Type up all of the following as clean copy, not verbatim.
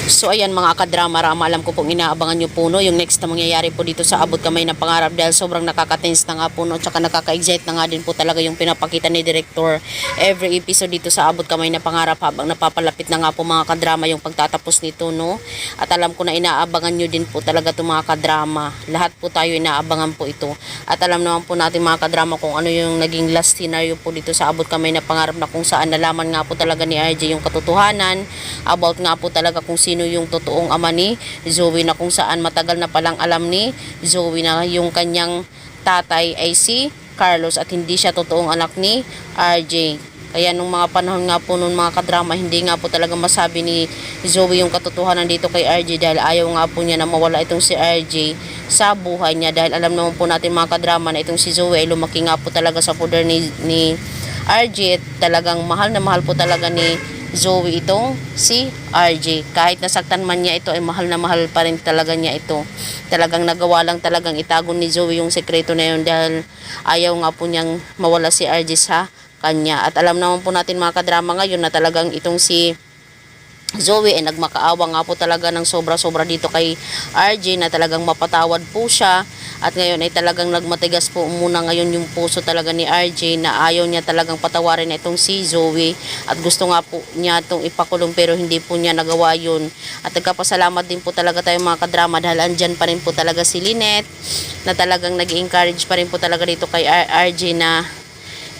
So ayan mga kadrama-rama, alam ko pong inaabangan nyo po no, yung next na mangyayari po dito sa Abot Kamay na Pangarap dahil sobrang nakaka-tense na nga po no, tsaka nakaka-excite na nga din po talaga yung pinapakita ni Director every episode dito sa Abot Kamay na Pangarap habang napapalapit na nga po mga kadrama yung pagtatapos nito no. At alam ko na inaabangan nyo din po talaga itong mga kadrama, lahat po tayo inaabangan po ito. At alam naman po natin mga kadrama kung ano yung naging last scenario po dito sa Abot Kamay na Pangarap na kung saan nalaman nga po talaga ni RJ yung katotohanan about nga po talaga kung sino yung totoong ama ni Zoe, na kung saan matagal na palang alam ni Zoe na yung kanyang tatay ay si Carlos at hindi siya totoong anak ni RJ. Kaya nung mga panahon nga po nung mga kadrama, hindi nga po talaga masabi ni Zoe yung katotohanan dito kay RJ dahil ayaw nga po niya na mawala itong si RJ sa buhay niya, dahil alam naman po natin mga kadrama na itong si Zoe ay lumaki nga po talaga sa poder ni RJ at talagang mahal na mahal po talaga ni Zoe itong si RJ. Kahit nasaktan man niya ito ay mahal na mahal pa rin talaga niya ito. Talagang nagawa lang talagang itago ni Zoe yung sekreto na yun dahil ayaw nga po niyang mawala si RJ sa kanya. At alam naman po natin mga kadrama ngayon na talagang itong si Zoe ay nagmakaawa nga po talaga ng sobra-sobra dito kay RJ na talagang mapatawad po siya. At ngayon ay talagang nagmatigas po muna ngayon yung puso talaga ni RJ na ayaw niya talagang patawarin na itong si Zoe. At gusto nga po niya itong ipakulong pero hindi po niya nagawa yun. At nagkapasalamat din po talaga tayo mga kadrama dahil andyan pa rin po talaga si Lynette na talagang nag-encourage pa rin po talaga dito kay RJ na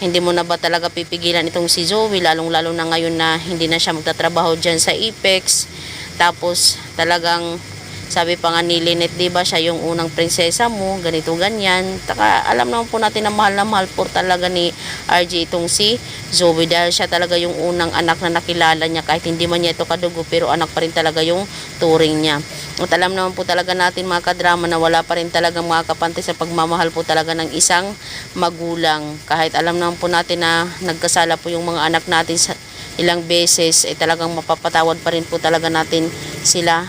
hindi mo na ba talaga pipigilan itong si Zoe, lalong-lalo na ngayon na hindi na siya magtatrabaho dyan sa Apex. Tapos talagang sabi pa nga ni Lynette, diba siya yung unang prinsesa mo, ganito ganyan. Taka, alam naman po natin na mahal po talaga ni RJ itong si Zoe dahil siya talaga yung unang anak na nakilala niya, kahit hindi man niya ito kadugo pero anak pa rin talaga yung turing niya. At alam naman po talaga natin mga kadrama na wala pa rin talagang makakapantay sa pagmamahal po talaga ng isang magulang. Kahit alam naman po natin na nagkasala po yung mga anak natin sa ilang beses, ay talagang mapapatawad pa rin po talaga natin sila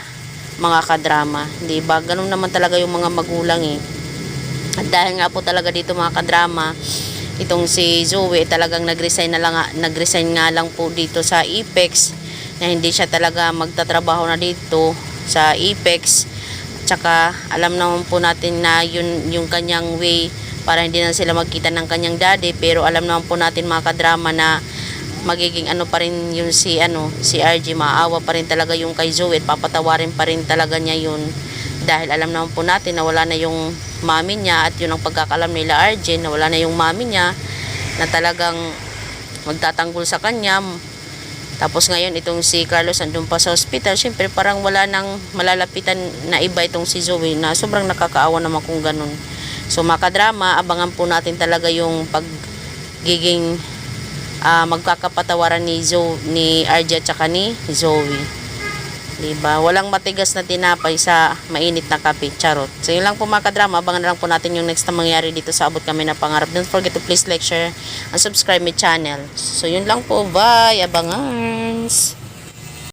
mga kadrama. Di ba? Ganun naman talaga yung mga magulang eh. At dahil nga po talaga dito mga kadrama, itong si Zoe talagang nag-resign nga lang po dito sa Apex, na hindi siya talaga magtatrabaho na dito sa Apex. Tsaka alam naman po natin na yun yung kanyang way para hindi na sila magkita ng kanyang daddy, pero alam naman po natin mga kadrama na magiging ano pa rin yung si RJ, maawa pa rin talaga yung kay Zoe at papatawarin pa rin talaga niya yun dahil alam naman po natin na wala na yung mami niya. At yun ang pagkakalam nila RJ na wala na yung mami niya na talagang magtatanggol sa kanya. Tapos ngayon itong si Carlos andun pa sa hospital, syempre parang wala nang malalapitan na iba itong si Zoe, na sobrang nakakaawa naman kung ganun. So mga kadrama, abangan po natin talaga yung pagiging magkakapatawaran ni RJ at saka ni Zoe. Diba? Walang matigas na tinapay sa mainit na kape. Charot. So yun lang po mga kadrama, abangan na lang po natin yung next na mangyari dito sa Abot Kamay na Pangarap. Don't forget to please like, share, and subscribe my channel. So yun lang po. Bye! Abangan!